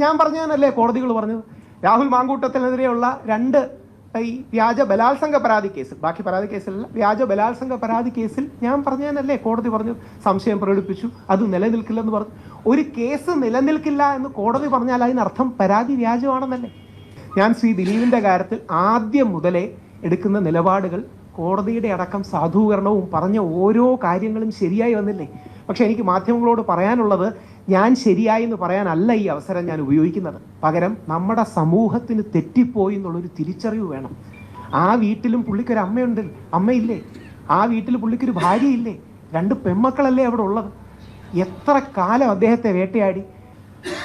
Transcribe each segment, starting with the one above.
ഞാൻ പറഞ്ഞതല്ലേ കോടതികൾ പറഞ്ഞത്. രാഹുൽ മാങ്കൂട്ടത്തിനെതിരെയുള്ള 2 ഈ വ്യാജ ബലാത്സംഗ പരാതി കേസിൽ, ബാക്കി പരാതി കേസിലല്ല, വ്യാജ ബലാത്സംഗ പരാതി കേസിൽ ഞാൻ പറഞ്ഞതല്ലേ കോടതി പറഞ്ഞു, സംശയം പ്രകടിപ്പിച്ചു, അത് നിലനിൽക്കില്ലെന്ന് പറഞ്ഞു. ഒരു കേസ് നിലനിൽക്കില്ല എന്ന് കോടതി പറഞ്ഞാൽ അതിനർത്ഥം പരാതി വ്യാജമാണെന്നല്ലേ. ഞാൻ ശ്രീ ദിലീപിൻ്റെ കാര്യത്തിൽ ആദ്യം മുതലേ എടുക്കുന്ന നിലപാടുകൾ കോടതിയുടെ അടക്കം സാധൂകരണവും പറഞ്ഞ ഓരോ കാര്യങ്ങളും ശരിയായി വന്നില്ലേ. പക്ഷെ എനിക്ക് മാധ്യമങ്ങളോട് പറയാനുള്ളത്, ഞാൻ ശരിയായി എന്ന് പറയാനല്ല ഈ അവസരം ഞാൻ ഉപയോഗിക്കുന്നത്. പകരം നമ്മുടെ സമൂഹത്തിന് തെറ്റിപ്പോയി എന്നുള്ളൊരു തിരിച്ചറിവ് വേണം. ആ വീട്ടിലും പുള്ളിക്കൊരു അമ്മയില്ലേ? ആ വീട്ടിൽ പുള്ളിക്കൊരു ഭാര്യയില്ലേ? 2 പെൺമക്കളല്ലേ അവിടെ ഉള്ളത്? എത്ര കാലം അദ്ദേഹത്തെ വേട്ടയാടി.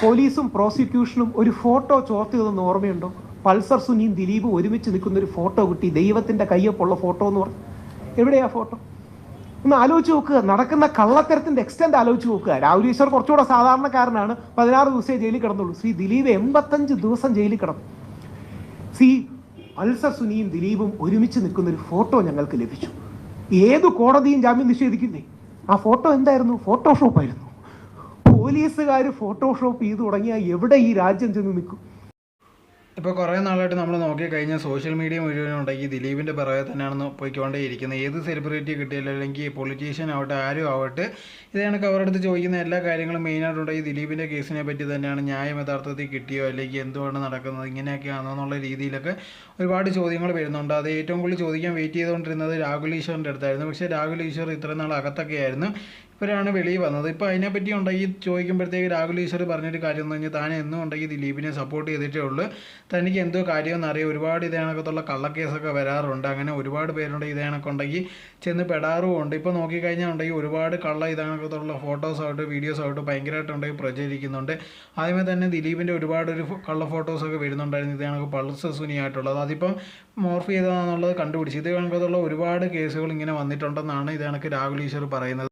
പോലീസും പ്രോസിക്യൂഷനും ഒരു ഫോട്ടോ ചോർത്തിയതെന്ന് ഓർമ്മയുണ്ടോ? പൾസർ സുനിയും ദിലീപും ഒരുമിച്ച് നിൽക്കുന്ന ഒരു ഫോട്ടോ കിട്ടി, ദൈവത്തിൻ്റെ കയ്യൊപ്പുള്ള ഫോട്ടോ എന്ന് പറഞ്ഞു. എവിടെയാ ഫോട്ടോ? ഒന്ന് ആലോചിച്ച് നോക്കുക. നടക്കുന്ന കള്ളത്തരത്തിൻ്റെ എക്സ്റ്റെൻറ്റ് ആലോചിച്ച് നോക്കുക. രാഹുൽ ഈശ്വർ കുറച്ചുകൂടെ സാധാരണക്കാരനാണ്, 16 ദിവസമേ ജയിലിൽ കിടന്നുള്ളൂ. ശ്രീ ദിലീപ് 85 ദിവസം ജയിലിൽ കിടന്നു. ശ്രീ പൾസർ സുനിയും ദിലീപും ഒരുമിച്ച് നിൽക്കുന്നൊരു ഫോട്ടോ ഞങ്ങൾക്ക് ലഭിച്ചു. ഏത് കോടതിയും ജാമ്യം നിഷേധിക്കില്ലേ? ആ ഫോട്ടോ എന്തായിരുന്നു? ഫോട്ടോഷോപ്പായിരുന്നു. പോലീസുകാർ ഫോട്ടോഷോപ്പ് ചെയ്ത് തുടങ്ങിയാൽ എവിടെ ഈ രാജ്യം ചെന്ന് നിൽക്കും? ഇപ്പോൾ കുറേ നാളായിട്ട് നമ്മൾ നോക്കിക്കഴിഞ്ഞാൽ സോഷ്യൽ മീഡിയ മുഴുവനുണ്ടെങ്കിൽ ദിലീപിൻ്റെ പിറകെ തന്നെയാണെന്ന് പോയിക്കൊണ്ടേയിരിക്കുന്നത്. ഏത് സെലിബ്രിറ്റി കിട്ടിയാലും അല്ലെങ്കിൽ പൊളിറ്റീഷ്യൻ ആവട്ടെ ആരും ആവട്ടെ, ഇത് കണക്ക് അവരുടെ അടുത്ത് ചോദിക്കുന്ന എല്ലാ കാര്യങ്ങളും മെയിനായിട്ടുണ്ടെങ്കിൽ ദിലീപിൻ്റെ കേസിനെ പറ്റി തന്നെയാണ്. ന്യായം യഥാർത്ഥത്തിൽ കിട്ടിയോ, അല്ലെങ്കിൽ എന്തുകൊണ്ട് നടക്കുന്നത്, ഇങ്ങനെയൊക്കെയാണോ എന്നുള്ള രീതിയിലൊക്കെ ഒരുപാട് ചോദ്യങ്ങൾ വരുന്നുണ്ട്. അത് ഏറ്റവും കൂടുതൽ ചോദിക്കാൻ വെയിറ്റ് ചെയ്തുകൊണ്ടിരുന്നത് രാഹുൽ ഈശ്വറിൻ്റെ അടുത്തായിരുന്നു. പക്ഷേ രാഹുൽ ഈശ്വർ ഇത്രയും നാൾ അകത്തൊക്കെ ആയിരുന്നു, ഇവരാണ് വെളിയിൽ വന്നത്. ഇപ്പോൾ അതിനെപ്പറ്റി ഉണ്ടെങ്കിൽ ചോദിക്കുമ്പോഴത്തേക്ക് രാഹുൽ ഈശ്വർ പറഞ്ഞൊരു കാര്യം എന്ന് പറഞ്ഞാൽ താൻ എന്നും ഉണ്ടെങ്കിൽ ദിലീപിനെ സപ്പോർട്ട് ചെയ്തിട്ടേ ഉള്ളൂ, തനിക്ക് എന്തോ കാര്യമെന്ന് അറിയാം. ഒരുപാട് ഇതേ കണക്കത്തുള്ള കള്ളക്കേസൊക്കെ വരാറുണ്ട്, അങ്ങനെ ഒരുപാട് പേരുണ്ട് ഇതേ കണക്കുണ്ടെങ്കിൽ ചെന്ന് പെടാറുമുണ്ട്. ഇപ്പോൾ നോക്കിക്കഴിഞ്ഞാൽ ഉണ്ടെങ്കിൽ ഒരുപാട് കള്ള ഇതേ കണക്കത്തുള്ള ഫോട്ടോസാവട്ടെ വീഡിയോസാവട്ടെ ഭയങ്കരമായിട്ടുണ്ടെങ്കിൽ പ്രചരിക്കുന്നുണ്ട്. ആദ്യമേ തന്നെ ദിലീപിൻ്റെ ഒരുപാട് കള്ള ഫോട്ടോസൊക്കെ വരുന്നുണ്ടായിരുന്നു ഇതേ കണക്ക് പൾസർ സുനിയായിട്ടുള്ളത്. അതിപ്പം മോർഫ് ചെയ്തതാണെന്നുള്ളത് കണ്ടുപിടിച്ചു. ഇത് കണക്കത്തുള്ള ഒരുപാട് കേസുകൾ ഇങ്ങനെ വന്നിട്ടുണ്ടെന്നാണ് ഇതേ കണക്ക് രാഹുൽ ഈശ്വർ പറയുന്നത്.